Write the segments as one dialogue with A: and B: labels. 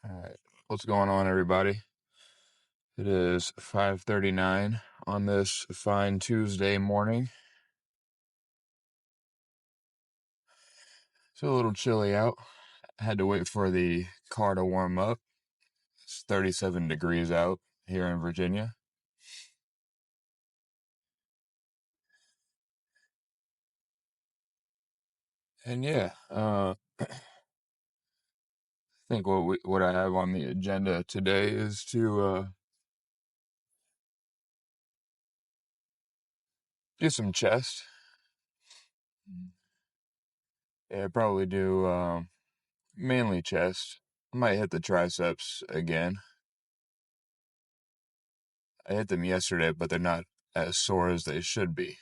A: All right. What's going on, everybody? It is 5:39 on this fine Tuesday morning. It's a little chilly out. I had to wait for the car to warm up. It's 37 degrees out here in Virginia. And yeah, I think what I have on the agenda today is to do some chest. Yeah, probably do mainly chest. I might hit the triceps again. I hit them yesterday, but they're not as sore as they should be.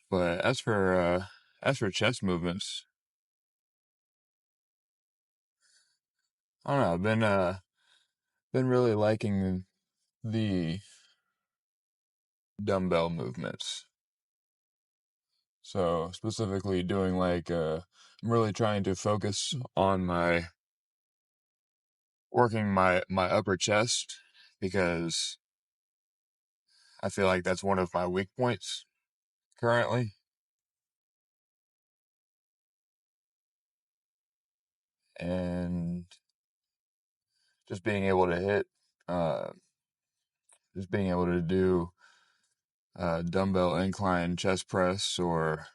A: But as for chest movements, I don't know. I've been really liking the dumbbell movements. So specifically doing I'm really trying to focus on my working my upper chest because I feel like that's one of my weak points currently, and just being able to hit, uh, just being able to do dumbbell incline chest press or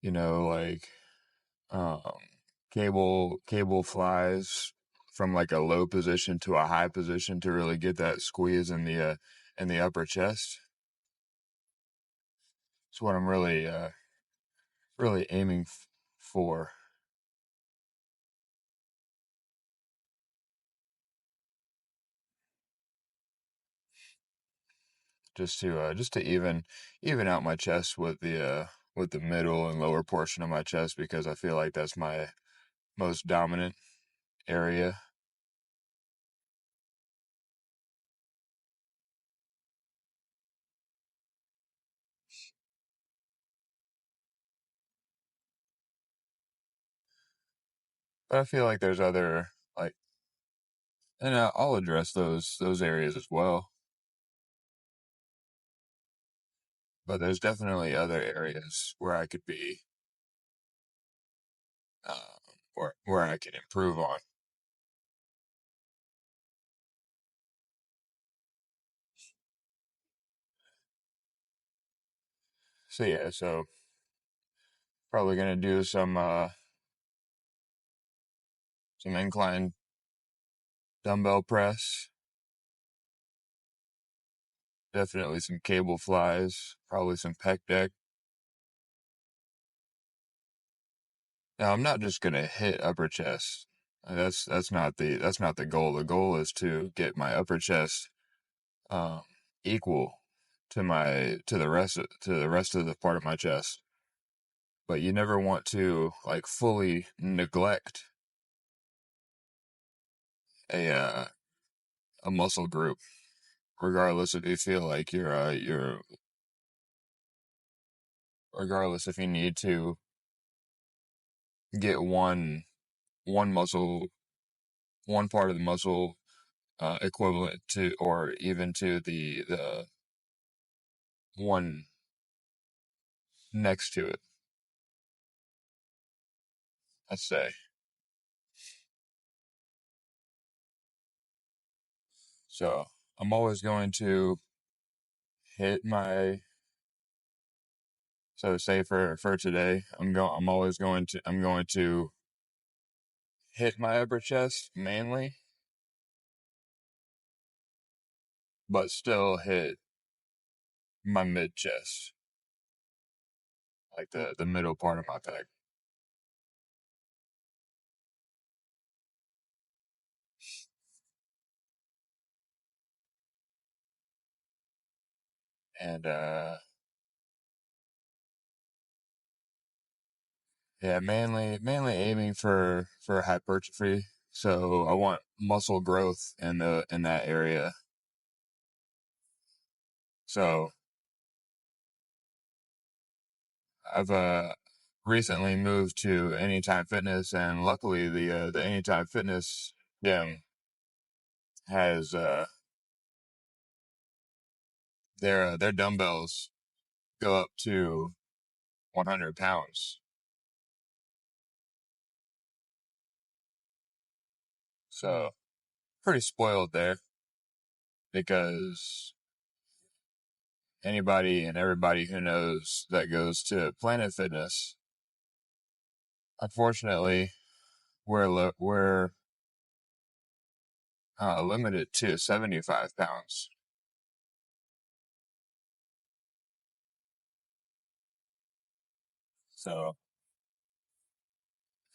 A: you know like um, cable flies from like a low position to a high position to really get that squeeze in the upper chest. It's what I'm really aiming for, just to even out my chest with the middle and lower portion of my chest because I feel like that's my most dominant area. But I feel like there's other like, and I'll address those areas as well. But there's definitely other areas where I could be uh, where I can improve on. So yeah, so probably gonna do some incline dumbbell press, definitely some cable flies, probably some pec deck. Now I'm not just gonna hit upper chest. That's not the goal. The goal is to get my upper chest um, equal to the rest of the part of my chest. But you never want to like fully neglect a uh, a muscle group, regardless if you feel like regardless if you need to get one muscle one part of the muscle equivalent to or even to the one next to it. I'd say so. I'm always going to hit my so say for today. I'm going to hit my upper chest mainly, but still hit my mid chest, like the middle part of my pec. And yeah, mainly aiming for hypertrophy. So I want muscle growth in that area. So I've recently moved to Anytime Fitness, and luckily the Anytime Fitness gym has their dumbbells go up to 100 pounds. So pretty spoiled there, because anybody and everybody who knows that goes to Planet Fitness, unfortunately, we're limited to 75 pounds. So,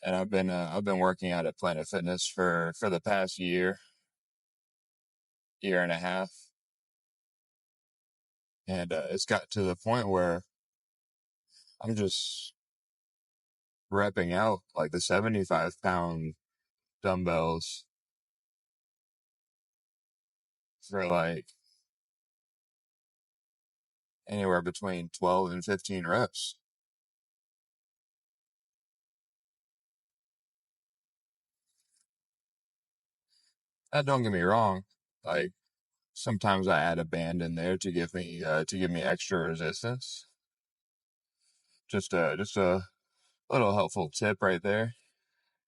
A: and I've been working out at Planet Fitness for the past year and a half, and it's got to the point where I'm just repping out like the 75-pound dumbbells for like anywhere between 12 and 15 reps. Don't get me wrong, like sometimes I add a band in there to give me extra resistance. Just a little helpful tip right there.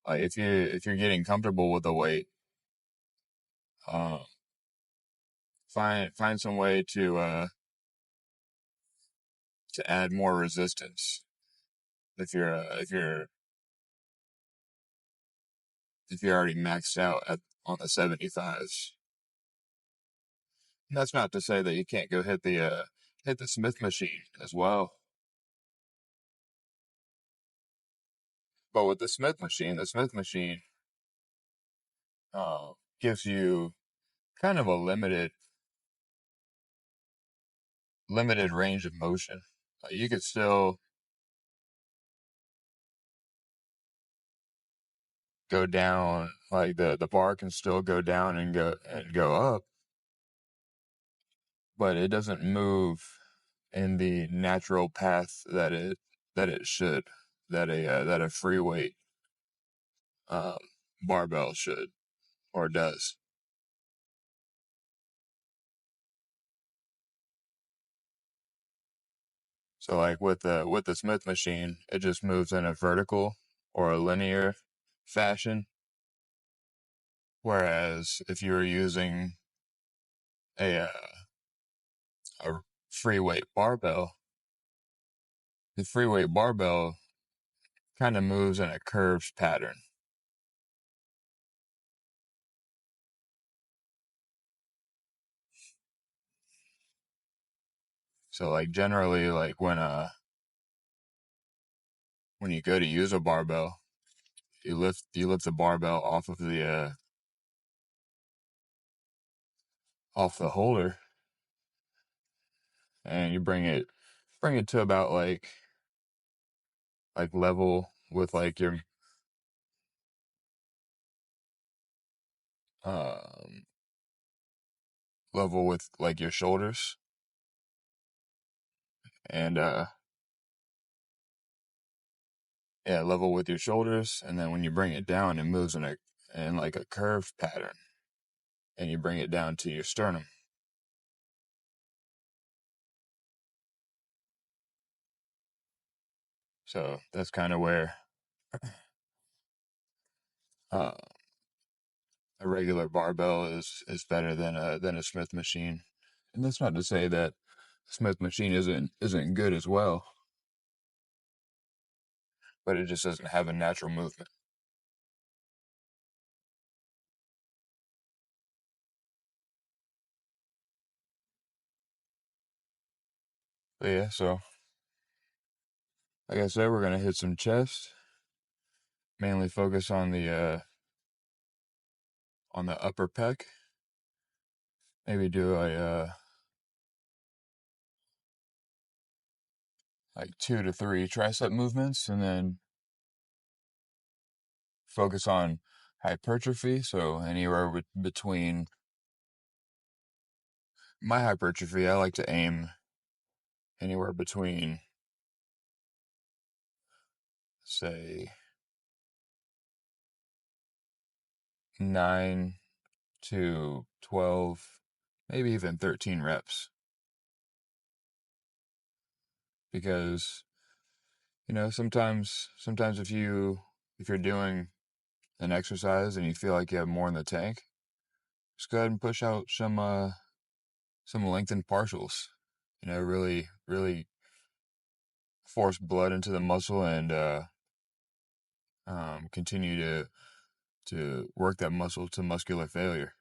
A: Like if you're getting comfortable with the weight, um, find some way to add more resistance. If you're already maxed out on the 75s. And that's not to say that you can't go hit the Smith machine as well. But with the Smith machine uh, gives you kind of a limited range of motion. You could still go down, like the bar can still go down and go up, but it doesn't move in the natural path that it should, that a free weight um, barbell should or does. So like with the Smith machine, it just moves in a vertical or a linear fashion. Whereas if you were using a free weight barbell, the free weight barbell kind of moves in a curved pattern. So like generally, like when you go to use a barbell, you lift the barbell off the holder, and you bring it to about like level with like your um level with like your shoulders, and yeah, level with your shoulders, and then when you bring it down, it moves in like a curved pattern, and you bring it down to your sternum. So that's kind of where uh, a regular barbell is better than a Smith machine. And that's not to say that Smith machine isn't good as well, but it just doesn't have a natural movement. But yeah, so like I said, we're gonna hit some chest, mainly focus on the upper pec. Maybe do a like 2 to 3 tricep movements, and then focus on hypertrophy. So anywhere between my hypertrophy, I like to aim anywhere between say 9 to 12, maybe even 13 reps. Because, sometimes if you're doing an exercise and you feel like you have more in the tank, just go ahead and push out some lengthened partials. Really, really force blood into the muscle and continue to work that muscle to muscular failure.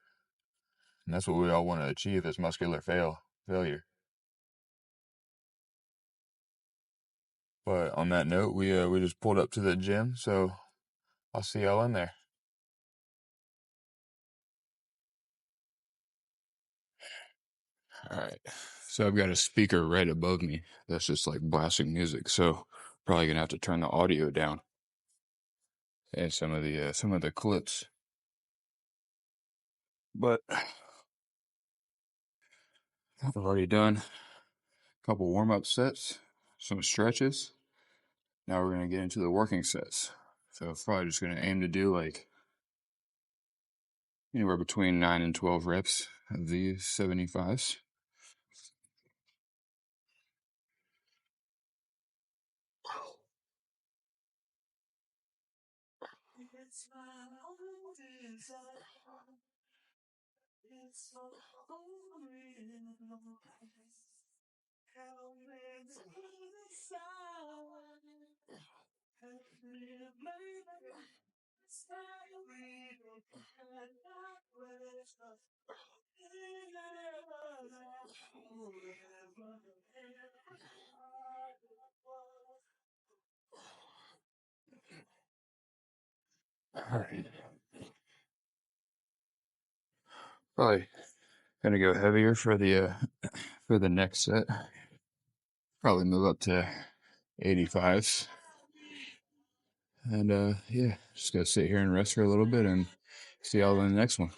A: And that's what we all want to achieve, is muscular failure. But on that note, we just pulled up to the gym, so I'll see y'all in there. All right. So I've got a speaker right above me that's just like blasting music. So probably gonna have to turn the audio down and some of the clips. But I've already done a couple warm-up sets, some stretches. Now we're gonna get into the working sets. So probably just gonna aim to do like anywhere between 9 and 12 reps of these 75s. All right. Probably gonna go heavier for the next set. Probably move up to 85s. And yeah, just gotta sit here and rest for a little bit and see y'all in the next one.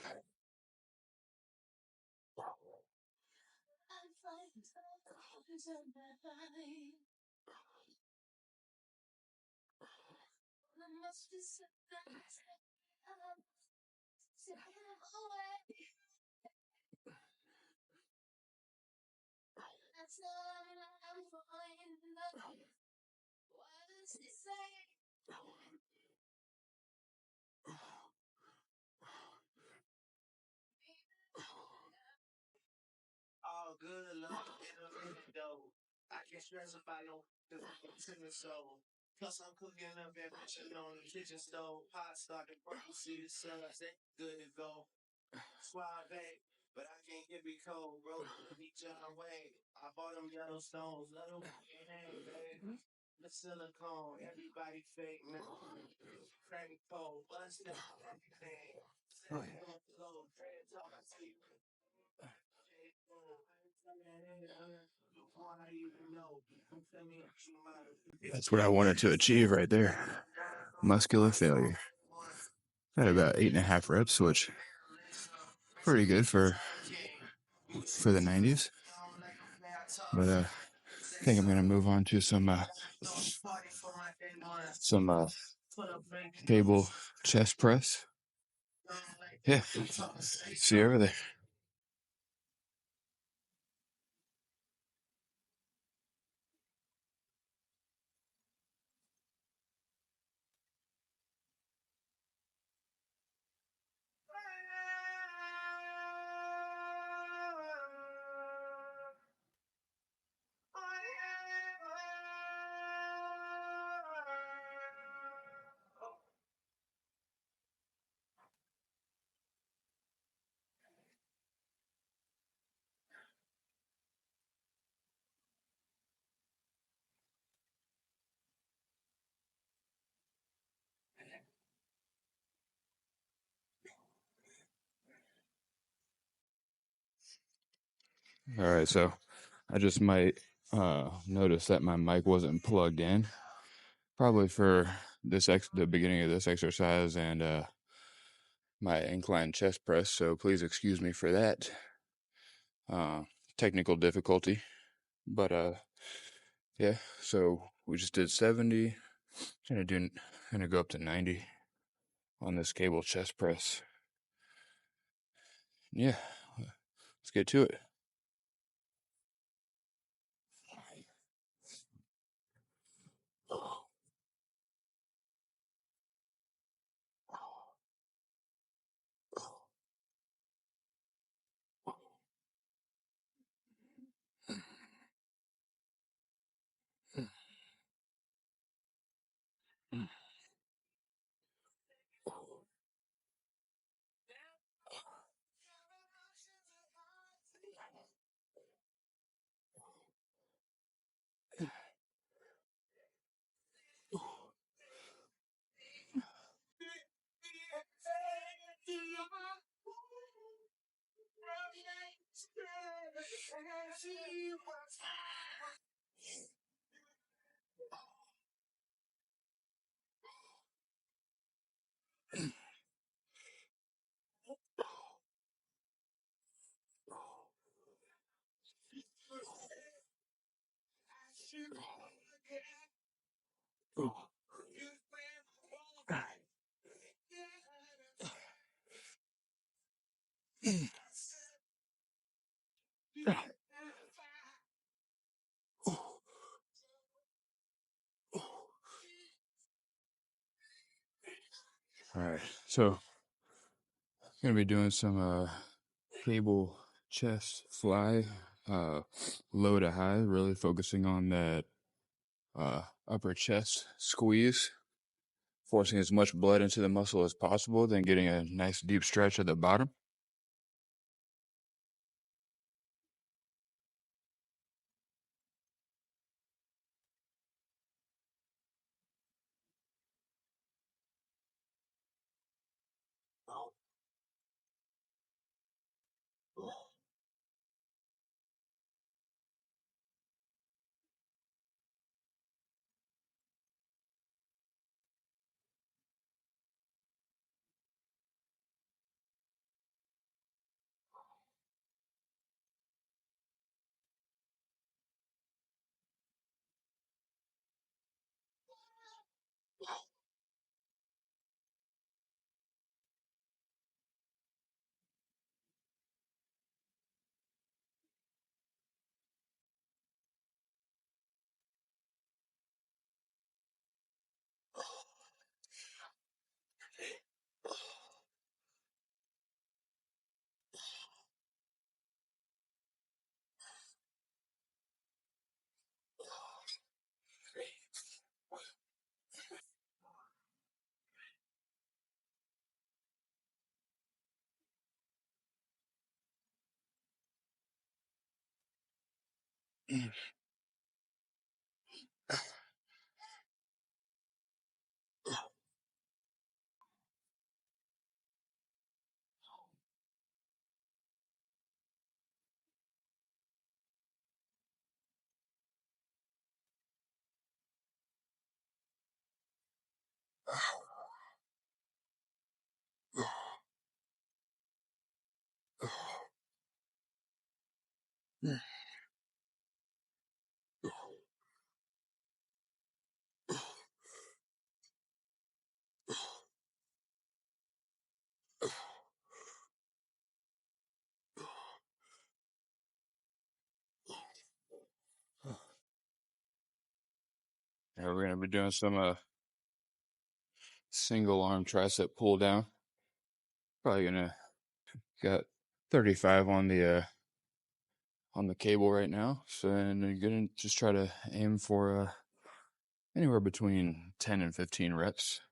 A: That's what I wanted to achieve right there. Muscular failure. Had about 8.5 reps, which pretty good for the 90s. But I think I'm gonna move on to some cable chest press. Yeah, see you over there. All right, so I just might notice that my mic wasn't plugged in, probably for the beginning of this exercise and my incline chest press. So please excuse me for that technical difficulty. But yeah, so we just did 70, Gonna go up to 90 on this cable chest press. Yeah, let's get to it. All right, so gonna be doing some cable chest fly, low to high, really focusing on that upper chest squeeze, forcing as much blood into the muscle as possible, then getting a nice deep stretch at the bottom. And we're gonna be doing some single arm tricep pull down. Probably gonna got 35 on the cable right now. So and you're gonna just try to aim for anywhere between 10 and 15 reps.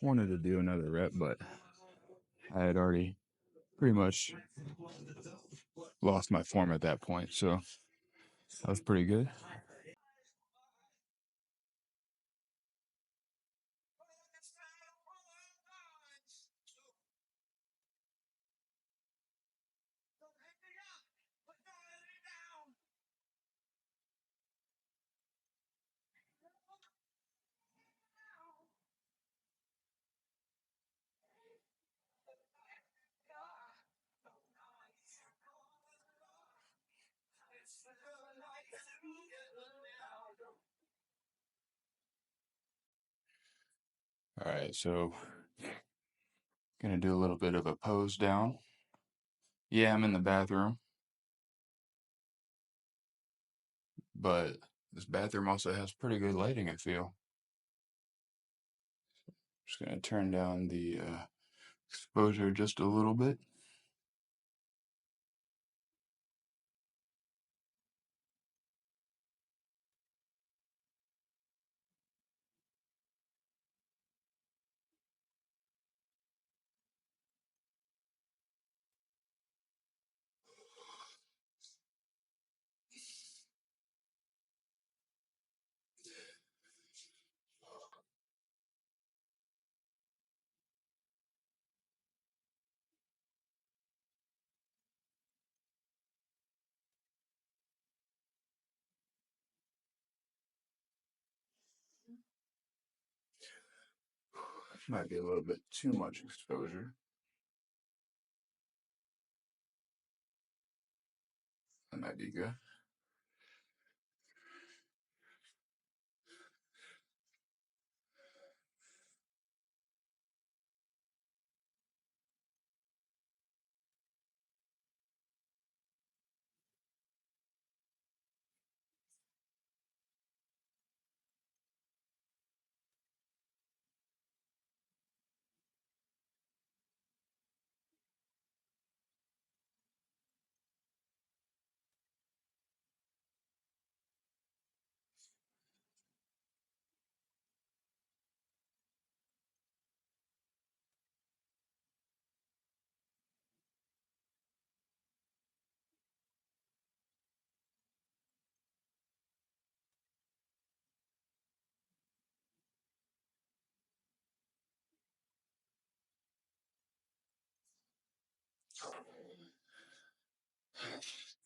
A: Wanted to do another rep, but I had already pretty much lost my form at that point, so that was pretty good. All right, so gonna do a little bit of a pose down. Yeah, I'm in the bathroom, but this bathroom also has pretty good lighting, I feel. Just gonna turn down the exposure just a little bit. Might be a little bit too much exposure. That might be good.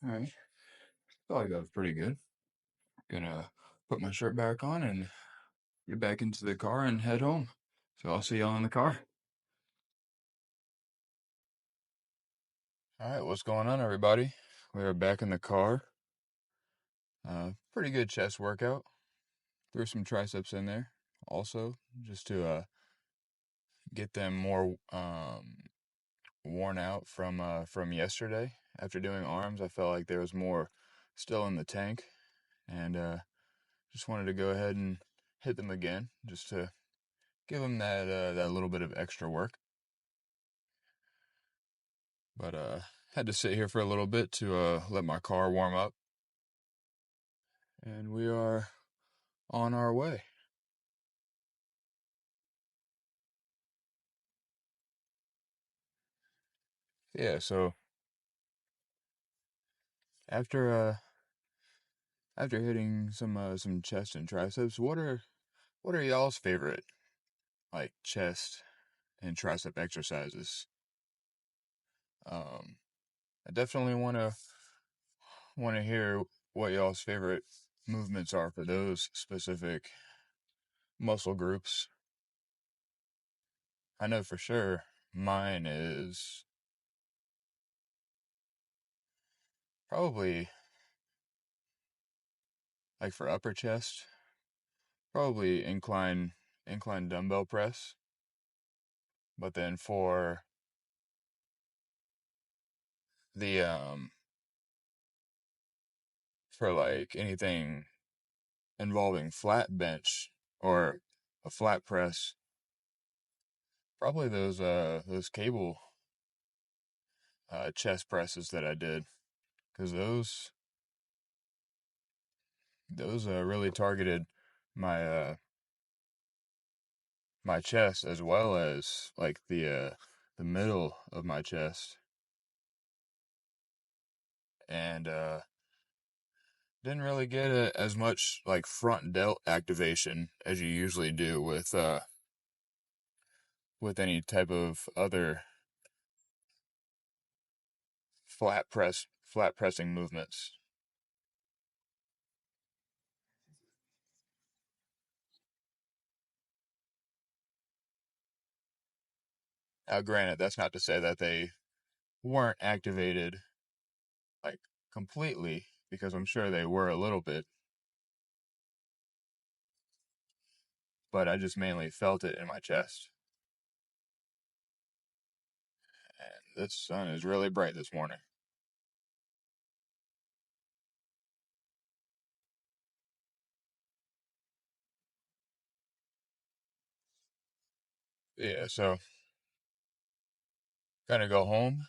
A: All right, felt like that was pretty good. Gonna put my shirt back on and get back into the car and head home. So I'll see y'all in the car. All right, what's going on, everybody? We are back in the car. Pretty good chest workout. Threw some triceps in there also, just to get them more worn out from yesterday. After doing arms, I felt like there was more still in the tank, and just wanted to go ahead and hit them again, just to give them that little bit of extra work. But had to sit here for a little bit to let my car warm up, and we are on our way. Yeah, so after after hitting some chest and triceps, what are y'all's favorite like chest and tricep exercises? Um, I definitely want to hear what y'all's favorite movements are for those specific muscle groups. I know for sure mine is probably like for upper chest, probably incline dumbbell press. But then the for like anything involving flat bench or a flat press, probably those cable chest presses that I did, because those really targeted my my chest, as well as like the middle of my chest, and didn't really get as much like front delt activation as you usually do with any type of other flat pressing movements. Now, granted, that's not to say that they weren't activated like completely, because I'm sure they were a little bit, but I just mainly felt it in my chest. And the sun is really bright this morning. Yeah, so kind of go home,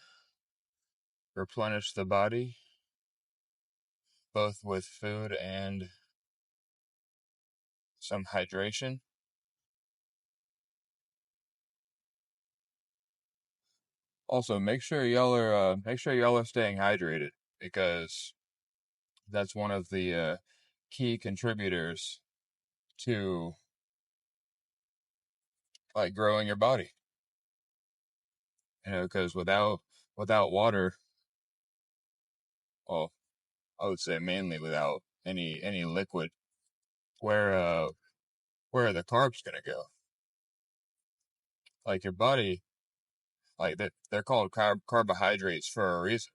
A: replenish the body, both with food and some hydration. Also, make sure y'all are staying hydrated, because that's one of the key contributors to like growing your body. Because without water, well, I would say mainly without any liquid, where uh where are the carbs gonna go? Like your body, like that they're called carbohydrates for a reason.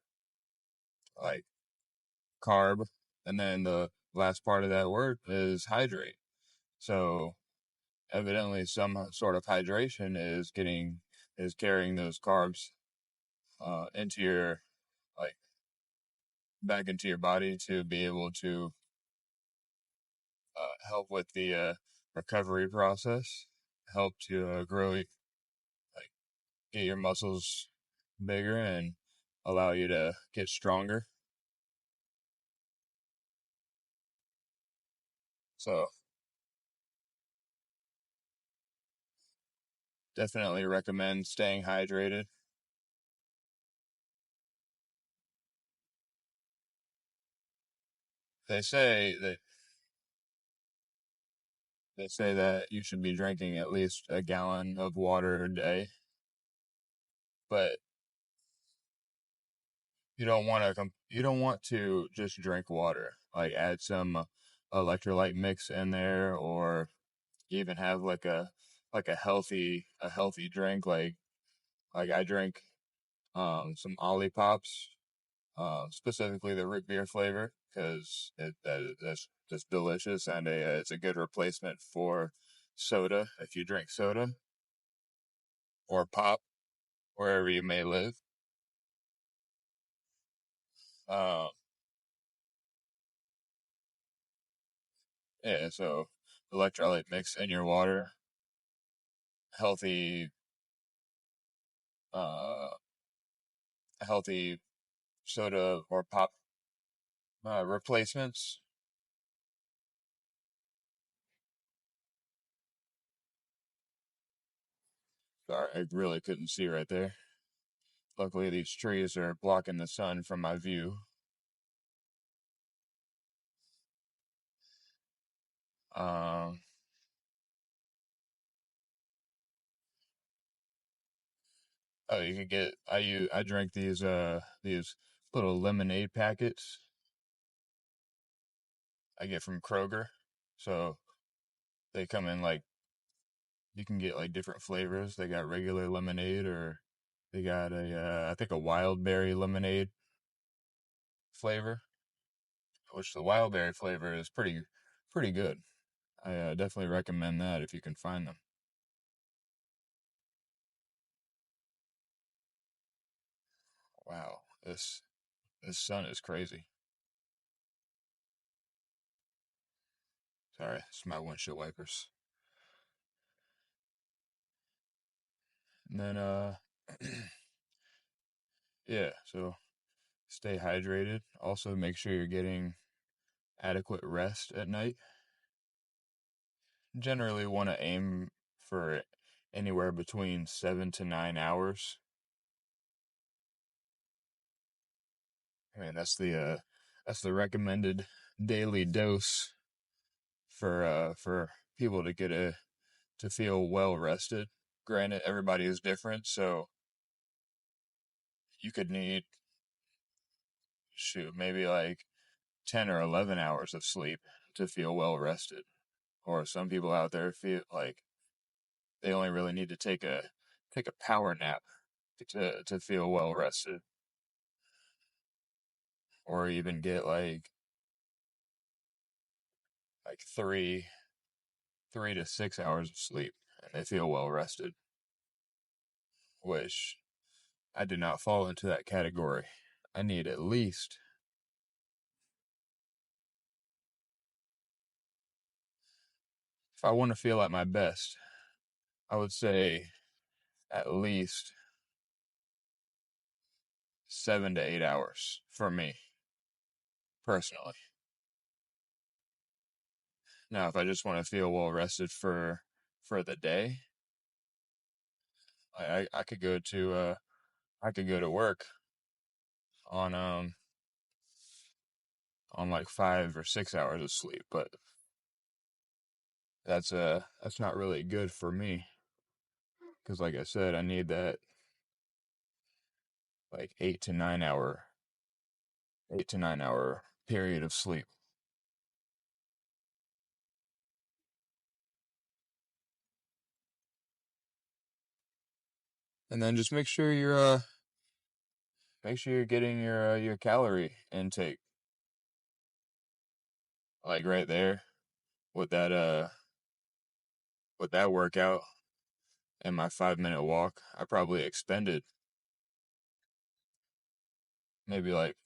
A: Like carb, and then the last part of that word is hydrate. So evidently, some sort of hydration is carrying those carbs into your like back into your body to be able to help with the recovery process, help to grow, like get your muscles bigger and allow you to get stronger. So definitely recommend staying hydrated. They say that they say that you should be drinking at least a gallon of water a day, but you don't want to just drink water. Like add some electrolyte mix in there, or even have like a healthy drink, like I drink some Ollipops, specifically the root beer flavor, because that's delicious, and it's a good replacement for soda if you drink soda or pop wherever you may live. Um, yeah, so electrolyte mix in your water, healthy, uh, healthy soda or pop replacements. Sorry, I really couldn't see right there. Luckily, these trees are blocking the sun from my view. Um, oh, you can get. I drink these little lemonade packets I get from Kroger. So they come in like you can get like different flavors. They got regular lemonade, or they got I think a wild berry lemonade flavor, which the wild berry flavor is pretty good. I definitely recommend that if you can find them. Wow, this sun is crazy. Sorry, it's my windshield wipers. And then yeah, so stay hydrated. Also make sure you're getting adequate rest at night. Generally want to aim for anywhere between 7 to 9 hours. I mean, that's the recommended daily dose for people to get a to feel well rested. Granted, everybody is different, so you could need shoot maybe like 10 or 11 hours of sleep to feel well rested. Or some people out there feel like they only really need to take a power nap to feel well rested, or even get like 3 to 6 hours of sleep and they feel well rested, which I do not fall into that category. I need at least, if I want to feel at my best, I would say at least 7 to 8 hours for me personally. Now, if I just want to feel well rested for the day, I could go to I could go to work on on like 5 or 6 hours of sleep, but that's not really good for me because, like I said, I need that like 8 to 9 hour period of sleep. And then just make sure you're getting your calorie intake like right there with that workout and my 5 minute walk. I probably expended maybe like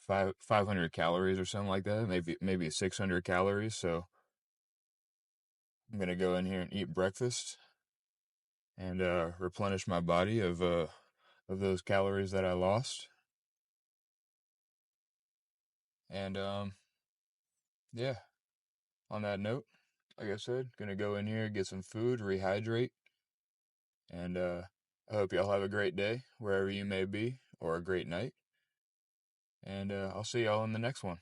A: 500 calories or something like that, maybe 600 calories. So I'm gonna go in here and eat breakfast and replenish my body of those calories that I lost. And yeah, on that note, like I said, gonna go in here, get some food, rehydrate, and I hope y'all have a great day wherever you may be, or a great night. And I'll see y'all in the next one.